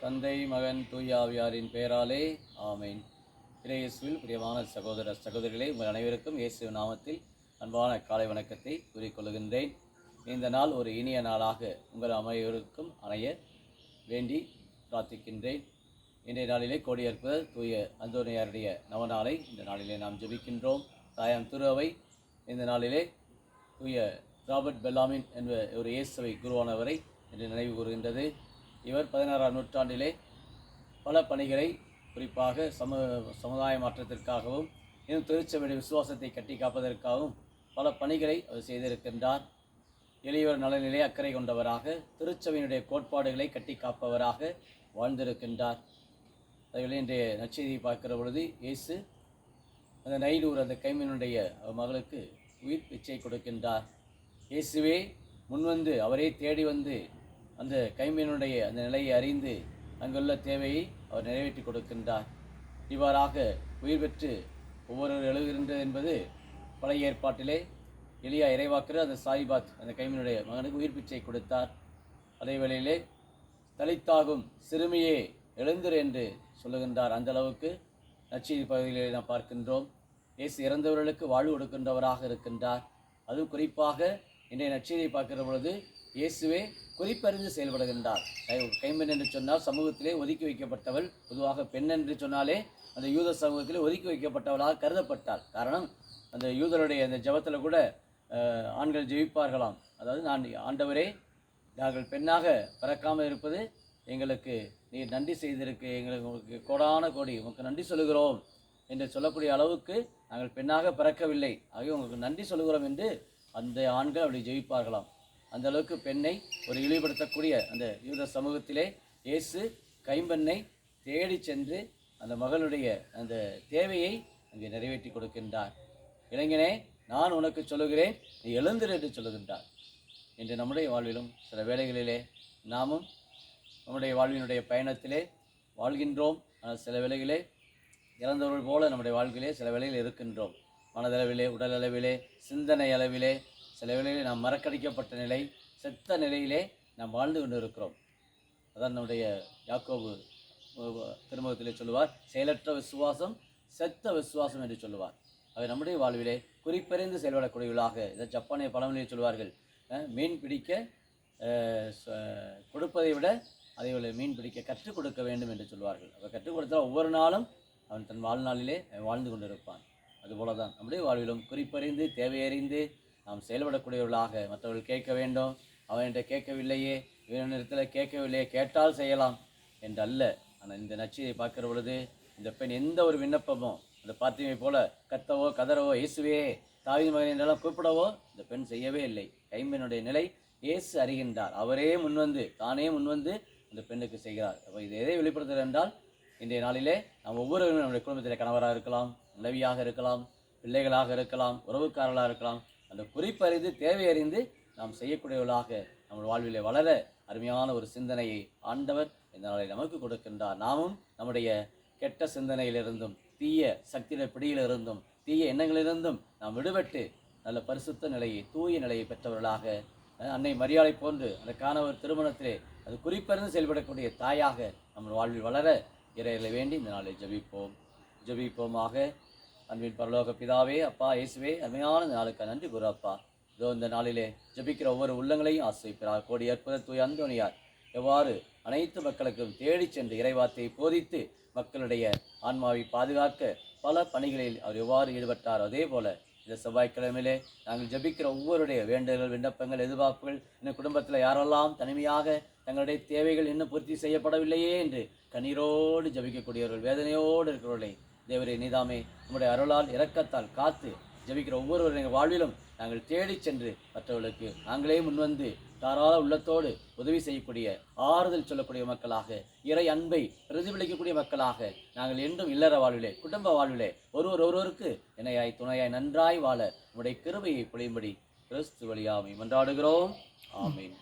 தந்தை மகன் தூய ஆவியாரின் பெயராலே ஆமேன். இயேசுவில் பிரியமான சகோதர சகோதரிகளே, உங்கள் அனைவருக்கும் இயேசு நாமத்தில் அன்பான காலை வணக்கத்தை கூறிக்கொள்கின்றேன். இந்த நாள் ஒரு இனிய நாளாக உங்கள் அனைவருக்கும் அமைய வேண்டி பிரார்த்திக்கின்றேன். இன்றைய நாளிலே கோடியற்பர் தூய அந்தோனியாருடைய நவநாளை இந்த நாளிலே நாம் ஜெபிக்கின்றோம். தாயாம் திருவை இந்த நாளிலே தூய ராபர்ட் பெல்லாமின் என்ற ஒரு இயேசுவை குருவானவரை என்று நினைவு கூறுகின்றது. இவர் 16ஆம் நூற்றாண்டிலே பல பணிகளை குறிப்பாக சமுதாய மாற்றத்திற்காகவும் இன்னும் திருச்சபையுடைய விசுவாசத்தை கட்டி காப்பதற்காகவும் பல பணிகளை அவர் செய்திருக்கின்றார். எளியவர் நலனிலே அக்கறை கொண்டவராக திருச்சபையினுடைய கோட்பாடுகளை கட்டி காப்பவராக வாழ்ந்திருக்கின்றார். அதில் இன்றைய நற்செய்தியை பார்க்கிற பொழுது இயேசு அந்த நைலூர் அந்த கைமீனுடைய மகளுக்கு உயிர் பிச்சை கொடுக்கின்றார். இயேசுவே முன்வந்து அவரே தேடி வந்து அந்த கைமீனுடைய அந்த நிலையை அறிந்து அங்குள்ள தேவையை அவர் நிறைவேற்றி கொடுக்கின்றார். இவ்வாறாக உயிர் பெற்று ஒவ்வொருவர் எழுகின்றது என்பது பழைய ஏற்பாட்டிலே எளியா இறைவாக்கிற அந்த சாயிபாத் அந்த கைமீனுடைய மகனுக்கு உயிர் பிச்சை கொடுத்தார். அதே வேளையிலே தலித்தாகும் சிறுமியே எழுந்திரு என்று சொல்லுகின்றார். அந்த அளவுக்கு நற்செய்தி பகுதியிலே நாம் பார்க்கின்றோம். இயேசு இறந்தவர்களுக்கு வாழ்வு கொடுக்கின்றவராக இருக்கின்றார். அதுவும் குறிப்பாக இன்றைய நற்செய்தியை பார்க்கிற பொழுது இயேசுவே குறிப்பறிந்து செயல்படுகின்றார். கைம்பெண் என்று சொன்னால் சமூகத்திலே ஒதுக்கி வைக்கப்பட்டவள். பொதுவாக பெண் என்று சொன்னாலே அந்த யூத சமூகத்திலே ஒதுக்கி வைக்கப்பட்டவளாக கருதப்பட்டாள். காரணம், அந்த யூதருடைய அந்த ஜபத்தில் கூட ஆண்கள் ஜெபிப்பார்களாம். அதாவது, நான் ஆண்டவரே, நாங்கள் பெண்ணாக பிறக்காமல் இருப்பது எங்களுக்கு நீர் நன்றி செய்திருக்கு, எங்களுக்கு உங்களுக்கு கோடான கோடி உங்களுக்கு நன்றி சொல்லுகிறோம் என்று சொல்லக்கூடிய அளவுக்கு நாங்கள் பெண்ணாக பிறக்கவில்லை, ஆகிய உங்களுக்கு நன்றி சொல்லுகிறோம் என்று அந்த ஆண்கள் அப்படி ஜெபிப்பார்களாம். அந்த அளவுக்கு பெண்ணை ஒரு இழிவுபடுத்தக்கூடிய அந்த யூத சமூகத்திலே இயேசு கைம்பெண்ணை தேடி சென்று அந்த மகளுடைய அந்த தேவையை அங்கே நிறைவேற்றி கொடுக்கின்றார். இளைஞனே, நான் உனக்கு சொல்லுகிறேன், நீ எழுந்திரு என்று சொல்லுகின்றார். இன்று நம்முடைய வாழ்விலும் சில வேளைகளிலே நாமும் நம்முடைய வாழ்வினுடைய பயணத்திலே வாழ்கின்றோம். ஆனால் சில வேளைகளே இறந்தவர்கள் போல நம்முடைய வாழ்க்கையிலே சில வேளையில் இருக்கின்றோம். மனதளவிலே, உடல் அளவிலே, சிந்தனை அளவிலே சில வேளையில் நாம் மறக்கடிக்கப்பட்ட நிலை, செத்த நிலையிலே நாம் வாழ்ந்து கொண்டு இருக்கிறோம். அதான் நம்முடைய யாக்கோபு திருமுகத்திலே சொல்லுவார், செயலற்ற விசுவாசம் செத்த விசுவாசம் என்று சொல்லுவார். அவை நம்முடைய வாழ்விலே குறிப்பறிந்து செயல்படக்கூடியவர்களாக, இதை ஜப்பானிய பழமொழியை சொல்வார்கள், மீன் பிடிக்க கொடுப்பதை விட அதை மீன் பிடிக்க கற்றுக் கொடுக்க வேண்டும் என்று சொல்வார்கள். அவர் கற்றுக் கொடுத்தால் ஒவ்வொரு நாளும் அவன் தன் வாழ்நாளிலே வாழ்ந்து கொண்டிருப்பான். அதுபோல தான் நம்முடைய வாழ்விலும் குறிப்பறிந்து தேவையறிந்து நாம் செயல்படக்கூடியவர்களாக, மற்றவர்கள் கேட்க வேண்டும், அவன்கிட்ட கேட்கவில்லையே, இவனிடத்தில் கேட்கவில்லையே, கேட்டால் செய்யலாம் என்று அல்ல. ஆனால் இந்த நற்செய்தியை பார்க்கிற பொழுது இந்த பெண் எந்த ஒரு விண்ணப்பமோ, அந்த பாத்திமை போல கத்தவோ கதறவோ, இயேசுவே தாவீது மகன் என்றெல்லாம் கூப்பிடவோ இந்த பெண் செய்யவே இல்லை. கைம்பெண்ணுடைய நிலை இயேசு அறிகின்றார். அவரே முன்வந்து, தானே முன்வந்து அந்த பெண்ணுக்கு செய்கிறார். அப்போ இது எதை வெளிப்படுத்துகிறது என்றால், இன்றைய நாளிலே நாம் ஒவ்வொருவரும் நம்முடைய குடும்பத்தில் கணவராக இருக்கலாம், மனைவியாக இருக்கலாம், பிள்ளைகளாக இருக்கலாம், உறவுக்காரர்களாக இருக்கலாம், அந்த குறிப்பறிந்து தேவையறிந்து நாம் செய்யக்கூடியவர்களாக நம்ம வாழ்விலே வளர அருமையான ஒரு சிந்தனையை ஆண்டவர் இந்த நாளை நமக்கு கொடுக்கின்றார். நாமும் நம்முடைய கெட்ட சிந்தனையிலிருந்தும், தீய சக்தியில பிடியிலிருந்தும், தீய எண்ணங்களிலிருந்தும் நாம் விடுபட்டு நல்ல பரிசுத்த நிலையை, தூய நிலையை பெற்றவர்களாக, அன்னை மரியாதை போன்று அந்த காணவர் திருமணத்திலே அது குறிப்பறிந்து செயல்படக்கூடிய தாயாக நம்ம வாழ்வில் வளர இறையர்களை வேண்டி இந்த நாளை ஜெபிப்போமாக. அன்பின் பரலோக பிதாவே, அப்பா இயேசுவே, அருமையான இந்த நாளுக்கு நன்றி கூறு அப்பா. இதோ இந்த நாளிலே ஜெபிக்கிற ஒவ்வொரு உள்ளங்களையும் ஆசிரிப்பார். கோடி அற்புத தூய அந்தோனியார் எவ்வாறு அனைத்து மக்களுக்கும் தேடி சென்று இறைவார்த்தையை போதித்து மக்களுடைய ஆன்மாவை பாதுகாக்க பல பணிகளில் அவர் எவ்வாறு ஈடுபட்டார், அதே போல இந்த செவ்வாய்க்கிழமையிலே நாங்கள் ஜெபிக்கிற ஒவ்வொருடைய வேண்டுதல்கள், விண்ணப்பங்கள், எதிர்பார்ப்புகள், இந்த குடும்பத்தில் யாரெல்லாம் தனிமையாக தங்களுடைய தேவைகள் இன்னும் பூர்த்தி செய்யப்படவில்லையே என்று கண்ணீரோடு ஜெபிக்கக்கூடியவர்கள், வேதனையோடு இருக்கிறவர்களை தேவரே நீதாமே நம்முடைய அருளால் இரக்கத்தால் காத்து ஜெபிக்கிற ஒவ்வொருவருடைய வாழ்விலும் நாங்கள் தேடி சென்று மற்றவர்களுக்கு நாங்களே முன்வந்து தாராள உள்ளத்தோடு உதவி செய்யக்கூடிய, ஆறுதல் சொல்லக்கூடிய மக்களாக, இறை அன்பை பிரதிபலிக்கக்கூடிய மக்களாக நாங்கள் என்றும் இல்லற வாழ்விலே, குடும்ப வாழ்விலே ஒருவருக்கு இணையாய் துணையாய் நன்றாய் வாழ நம்முடைய கிருபையை பொழியும்படி கிறிஸ்து வழியாமை மன்றாடுகிறோம். ஆமீன்.